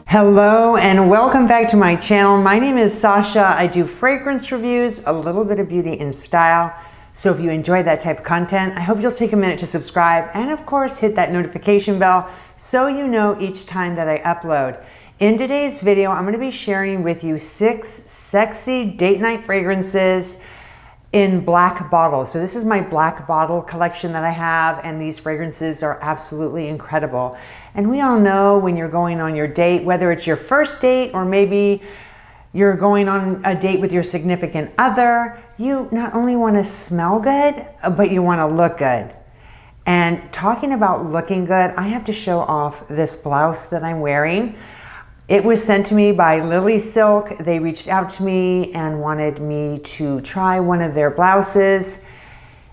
Hello and welcome back to my channel. My name is Sasha. I do fragrance reviews, a little bit of beauty and style. So if you enjoy that type of content, I hope you'll take a minute to subscribe and of course hit that notification bell so you know each time that I upload. In today's video, I'm going to be sharing with you 6 sexy date night fragrances in black bottles. So this is my black bottle collection that I have, and these fragrances are absolutely incredible. And we all know when you're going on your date, whether it's your first date or maybe you're going on a date with your significant other, you not only want to smell good, but you want to look good. And talking about looking good, I have to show off this blouse that I'm wearing. It was sent to me by Lilysilk. They reached out to me and wanted me to try one of their blouses.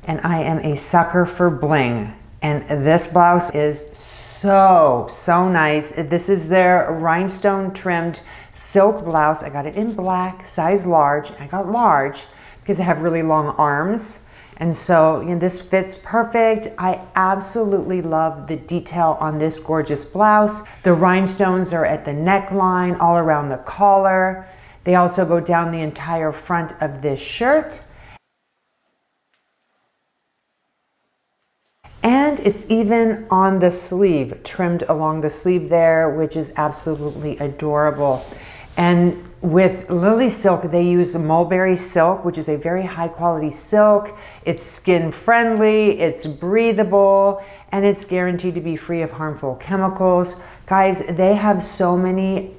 And I am a sucker for bling. And this blouse is so nice. This is their rhinestone trimmed silk blouse. I got it in black, size large. I got large because I have really long arms. And so, you know, this fits perfect. I absolutely love the detail on this gorgeous blouse. The rhinestones are at the neckline, all around the collar. They also go down the entire front of this shirt. And it's even on the sleeve, trimmed along the sleeve there, which is absolutely adorable. And with Lilysilk, they use mulberry silk, which is a very high quality silk. It's skin friendly, it's breathable, and it's guaranteed to be free of harmful chemicals. Guys, they have so many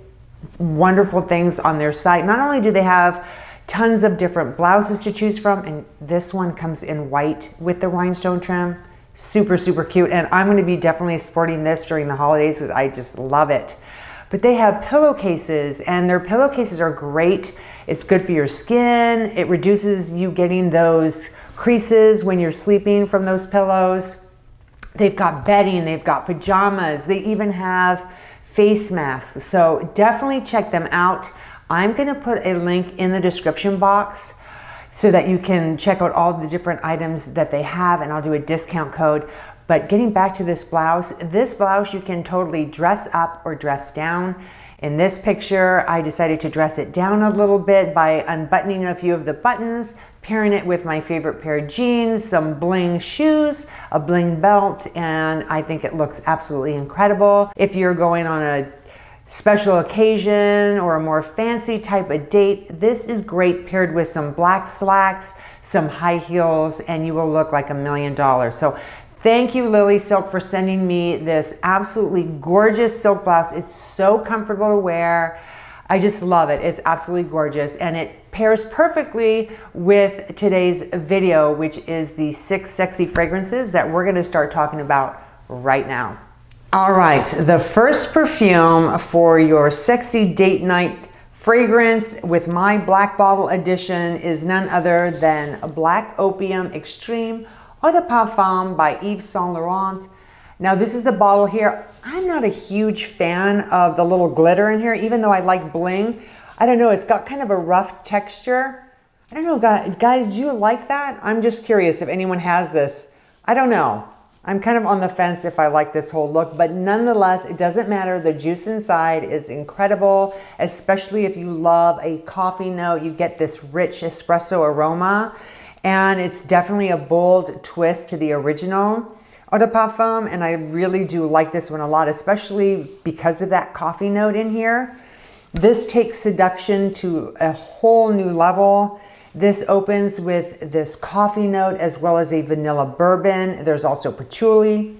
wonderful things on their site. Not only do they have tons of different blouses to choose from, and this one comes in white with the rhinestone trim. Super cute. And I'm going to be definitely sporting this during the holidays because I just love it. But they have pillowcases, and their pillowcases are great. It's good for your skin. It reduces you getting those creases when you're sleeping from those pillows. They've got bedding, they've got pajamas, they even have face masks. So definitely check them out. I'm gonna put a link in the description box so that you can check out all the different items that they have, and I'll do a discount code. But getting back to this blouse you can totally dress up or dress down. In this picture, I decided to dress it down a little bit by unbuttoning a few of the buttons, pairing it with my favorite pair of jeans, some bling shoes, a bling belt, and I think it looks absolutely incredible. If you're going on a special occasion or a more fancy type of date, this is great paired with some black slacks, some high heels, and you will look like $1 million. So thank you, Lilysilk, for sending me this absolutely gorgeous silk blouse. It's so comfortable to wear. I just love it. It's absolutely gorgeous, and it pairs perfectly with today's video, which is the 6 sexy fragrances that we're gonna start talking about right now. All right, the first perfume for your sexy date night fragrance with my black bottle edition is none other than Black Opium Extreme Eau de Parfum by Yves Saint Laurent. Now this is the bottle here. I'm not a huge fan of the little glitter in here, even though I like bling. I don't know, it's got kind of a rough texture. I don't know, guys, do you like that? I'm just curious if anyone has this. I don't know. I'm kind of on the fence if I like this whole look, but nonetheless, it doesn't matter. The juice inside is incredible, especially if you love a coffee note. You get this rich espresso aroma. And it's definitely a bold twist to the original Eau de Parfum, and I really do like this one a lot, especially because of that coffee note in here. This takes seduction to a whole new level. This opens with this coffee note as well as a vanilla bourbon. There's also patchouli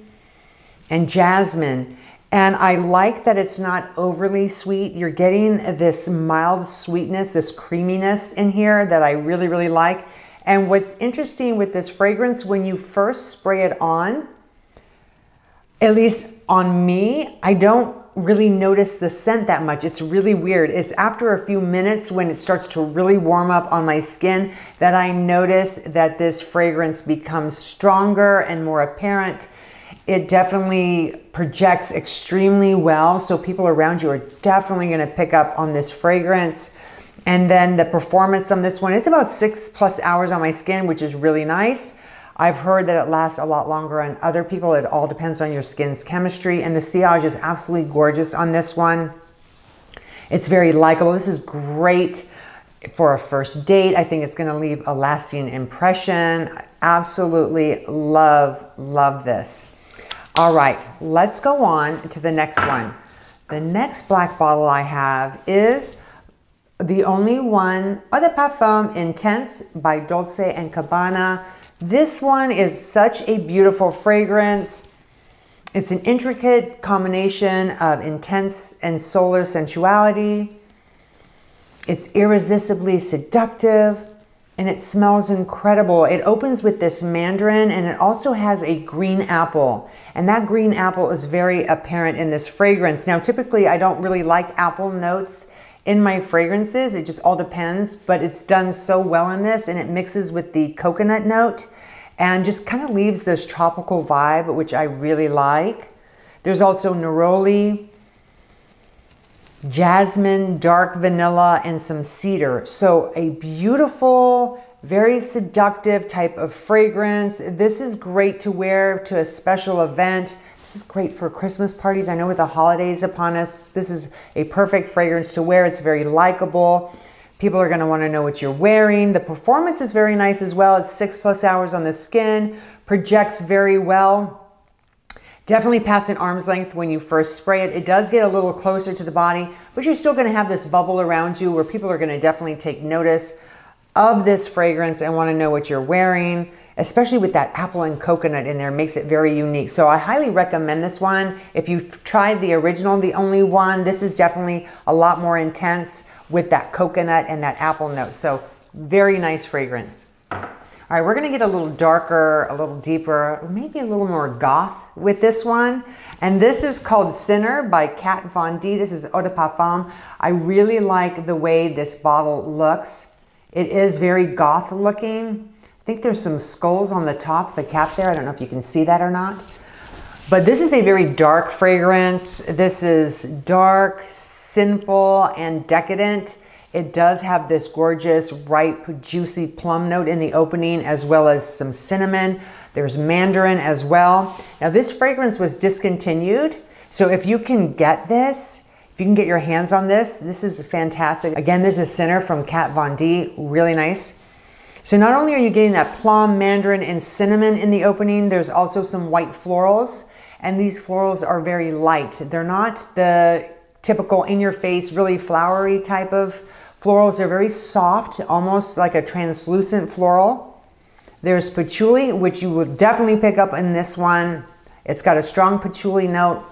and jasmine. And I like that it's not overly sweet. You're getting this mild sweetness, this creaminess in here that I really like. And what's interesting with this fragrance, when you first spray it on, at least on me, I don't really notice the scent that much. It's really weird. It's after a few minutes when it starts to really warm up on my skin that I notice that this fragrance becomes stronger and more apparent. It definitely projects extremely well, so people around you are definitely gonna pick up on this fragrance. And then the performance on this one, it's about 6+ hours on my skin, which is really nice. I've heard that it lasts a lot longer on other people. It all depends on your skin's chemistry, and the sillage is absolutely gorgeous on this one. It's very likable. This is great for a first date. I think it's going to leave a lasting impression. I absolutely love this. All right, let's go on to the next one. The next black bottle I have is the only one, Eau de Parfum Intense by Dolce & Gabbana. This one is such a beautiful fragrance. It's an intricate combination of intense and solar sensuality. It's irresistibly seductive and it smells incredible. It opens with this mandarin and it also has a green apple. And that green apple is very apparent in this fragrance. Now, typically I don't really like apple notes in my fragrances. It just all depends, but it's done so well in this and it mixes with the coconut note and just kind of leaves this tropical vibe, which I really like. There's also neroli, jasmine, dark vanilla, and some cedar. So a beautiful, very seductive type of fragrance. This is great to wear to a special event. This is great for Christmas parties. I know with the holidays upon us, this is a perfect fragrance to wear. It's very likable. People are going to want to know what you're wearing. The performance is very nice as well. It's 6+ hours on the skin, projects very well. Definitely past an arm's length when you first spray it. It does get a little closer to the body, but you're still going to have this bubble around you where people are going to definitely take notice of this fragrance and want to know what you're wearing, especially with that apple and coconut in there. Makes it very unique. So I highly recommend this one. If you've tried the original, the only one, this is definitely a lot more intense with that coconut and that apple note. So very nice fragrance. All right, we're gonna get a little darker, a little deeper, maybe a little more goth with this one. And this is called Sinner by Kat Von D. This is Eau de Parfum. I really like the way this bottle looks. It is very goth looking. I think there's some skulls on the top, the cap there. I don't know if you can see that or not. But this is a very dark fragrance. This is dark, sinful, and decadent. It does have this gorgeous, ripe, juicy plum note in the opening, as well as some cinnamon. There's mandarin as well. Now, this fragrance was discontinued. So if you can get this, if you can get your hands on this, this is fantastic. Again, this is Sinner from Kat Von D, really nice. So not only are you getting that plum, mandarin, and cinnamon in the opening, there's also some white florals. And these florals are very light. They're not the typical in-your-face, really flowery type of florals. They're very soft, almost like a translucent floral. There's patchouli, which you will definitely pick up in this one. It's got a strong patchouli note,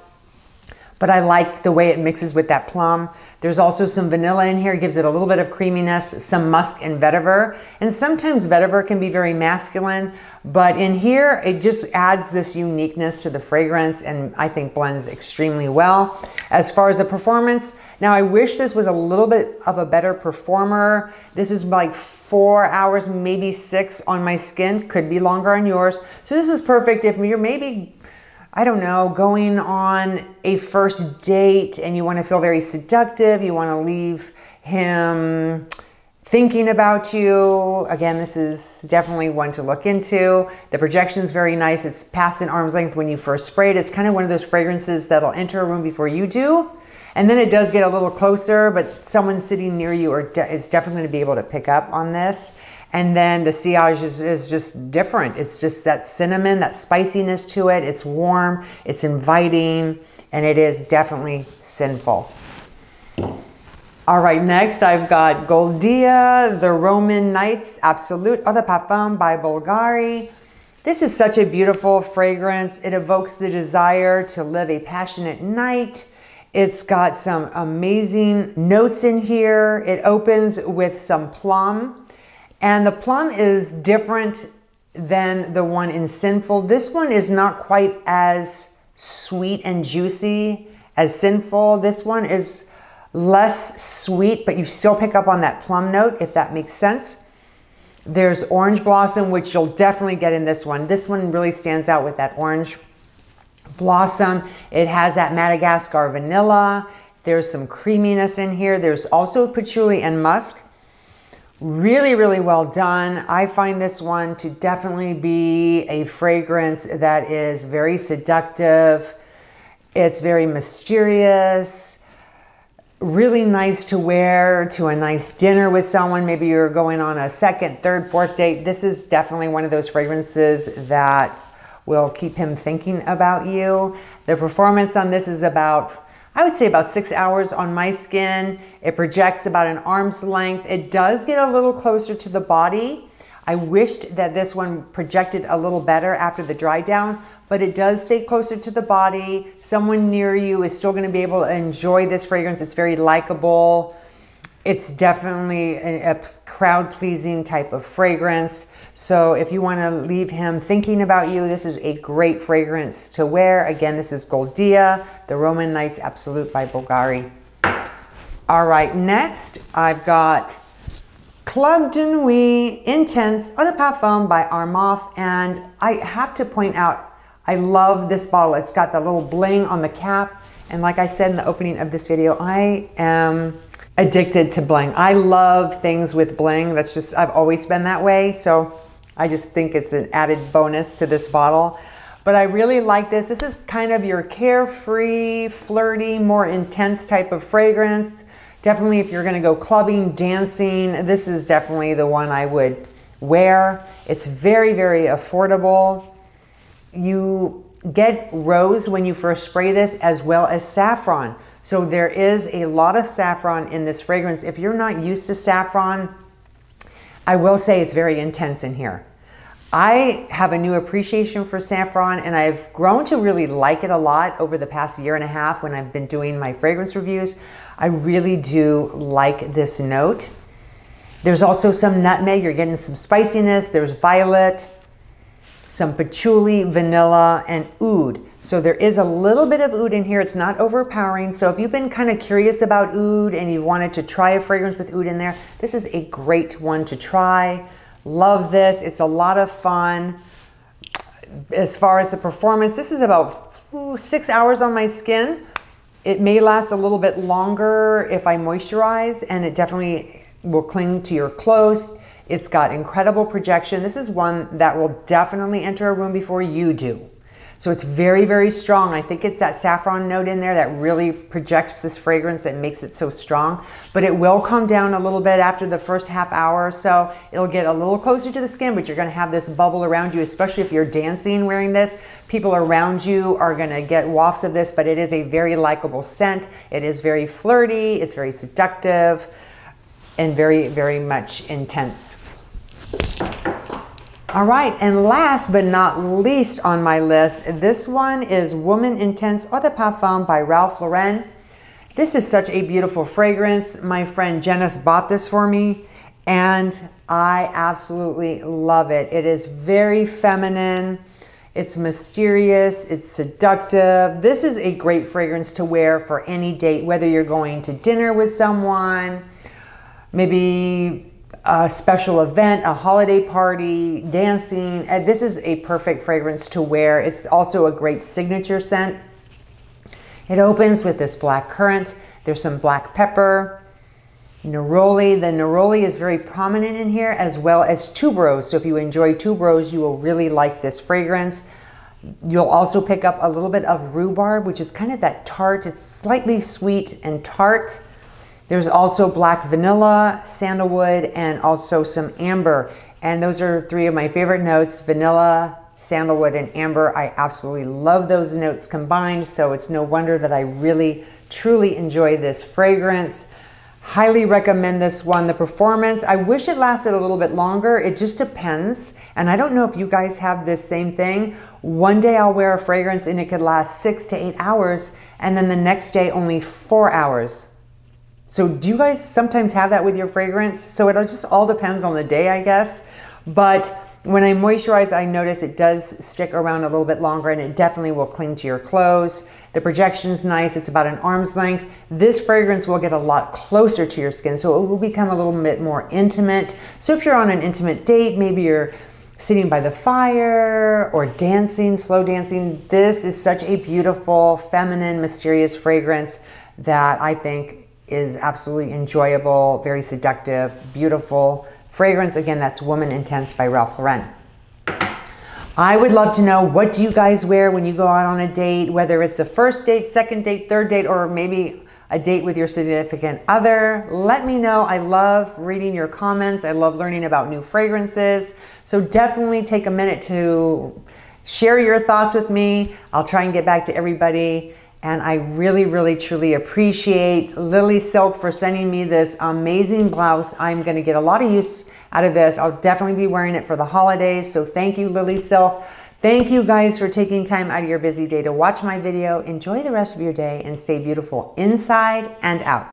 but I like the way it mixes with that plum. There's also some vanilla in here. It gives it a little bit of creaminess, some musk and vetiver. And sometimes vetiver can be very masculine, but in here, it just adds this uniqueness to the fragrance and I think blends extremely well. As far as the performance, now I wish this was a little bit of a better performer. This is like 4 hours, maybe 6 on my skin, could be longer on yours. So this is perfect if you're maybe, I don't know, going on a first date and you want to feel very seductive, you want to leave him thinking about you. Again, this is definitely one to look into. The projection is very nice. It's past an arm's length when you first spray it. It's kind of one of those fragrances that'll enter a room before you do. And then it does get a little closer, but someone sitting near you is definitely going to be able to pick up on this. And then the sillage is just different. It's just that cinnamon, that spiciness to it. It's warm, it's inviting, and it is definitely sinful. All right, next I've got Goldea, the Roman Nights Absolute Eau de Parfum by BVLGARI. This is such a beautiful fragrance. It evokes the desire to live a passionate night. It's got some amazing notes in here. It opens with some plum. And the plum is different than the one in Sinful. This one is not quite as sweet and juicy as Sinful. This one is less sweet, but you still pick up on that plum note, if that makes sense. There's Orange Blossom, which you'll definitely get in this one. This one really stands out with that orange blossom. It has that Madagascar vanilla. There's some creaminess in here. There's also patchouli and musk. Really, really well done. I find this one to definitely be a fragrance that is very seductive. It's very mysterious, really nice to wear to a nice dinner with someone. Maybe you're going on a second, third, fourth date. This is definitely one of those fragrances that will keep him thinking about you. The performance on this is about, I would say about 6 hours on my skin. It projects about an arm's length. It does get a little closer to the body. I wished that this one projected a little better after the dry down, but it does stay closer to the body. Someone near you is still gonna be able to enjoy this fragrance. It's very likable. It's definitely a crowd-pleasing type of fragrance. So if you wanna leave him thinking about you, this is a great fragrance to wear. Again, this is Goldea, the Roman Nights Absolute by BVLGARI. All right, next I've got Club de Nuit Intense Eau de Parfum by Armat. And I have to point out, I love this bottle. It's got the little bling on the cap. And like I said in the opening of this video, I am addicted to bling. I love things with bling. That's just, I've always been that way. So I just think it's an added bonus to this bottle. But I really like this. This is kind of your carefree, flirty, more intense type of fragrance. Definitely if you're gonna go clubbing, dancing, this is definitely the one I would wear. It's very, very affordable. You get rose when you first spray this, as well as saffron. So there is a lot of saffron in this fragrance. If you're not used to saffron, I will say it's very intense in here. I have a new appreciation for saffron, and I've grown to really like it a lot over the past year and a half when I've been doing my fragrance reviews. I really do like this note. There's also some nutmeg. You're getting some spiciness. There's violet, some patchouli, vanilla, and oud. So there is a little bit of oud in here. It's not overpowering. So if you've been kind of curious about oud and you wanted to try a fragrance with oud in there, this is a great one to try. Love this. It's a lot of fun. As far as the performance, this is about 6 hours on my skin. It may last a little bit longer if I moisturize, and it definitely will cling to your clothes. It's got incredible projection. This is one that will definitely enter a room before you do. So it's very, very strong. I think it's that saffron note in there that really projects this fragrance that makes it so strong. But it will calm down a little bit after the first half hour or so. It'll get a little closer to the skin, but you're gonna have this bubble around you, especially if you're dancing wearing this. People around you are gonna get wafts of this, but it is a very likable scent. It is very flirty, it's very seductive, and very, very much intense. All right, and last but not least on my list, this one is Woman Intense Eau de Parfum by Ralph Lauren. This is such a beautiful fragrance. My friend Janice bought this for me, and I absolutely love it. It is very feminine. It's mysterious, it's seductive. This is a great fragrance to wear for any date, whether you're going to dinner with someone, maybe a special event, a holiday party, dancing. This is a perfect fragrance to wear. It's also a great signature scent. It opens with this black currant. There's some black pepper, neroli. The neroli is very prominent in here, as well as tuberose. So if you enjoy tuberose, you will really like this fragrance. You'll also pick up a little bit of rhubarb, which is kind of that tart. It's slightly sweet and tart. There's also black vanilla, sandalwood, and also some amber. And those are three of my favorite notes: vanilla, sandalwood, and amber. I absolutely love those notes combined, so it's no wonder that I really, truly enjoy this fragrance. Highly recommend this one. The performance, I wish it lasted a little bit longer. It just depends. And I don't know if you guys have this same thing. One day I'll wear a fragrance and it could last 6 to 8 hours, and then the next day only 4 hours. So do you guys sometimes have that with your fragrance? So it just all depends on the day, I guess. But when I moisturize, I notice it does stick around a little bit longer, and it definitely will cling to your clothes. The projection's nice. It's about an arm's length. This fragrance will get a lot closer to your skin, so it will become a little bit more intimate. So if you're on an intimate date, maybe you're sitting by the fire or dancing, slow dancing, this is such a beautiful, feminine, mysterious fragrance that I think is absolutely enjoyable, very seductive, beautiful fragrance. Again, that's Woman Intense by Ralph Lauren. I would love to know, what do you guys wear when you go out on a date, whether it's the first date, second date, third date, or maybe a date with your significant other, let me know. I love reading your comments. I love learning about new fragrances. So definitely take a minute to share your thoughts with me. I'll try and get back to everybody. And I really, really, truly appreciate Lilysilk for sending me this amazing blouse. I'm gonna get a lot of use out of this. I'll definitely be wearing it for the holidays. So thank you, Lilysilk. Thank you guys for taking time out of your busy day to watch my video. Enjoy the rest of your day and stay beautiful inside and out.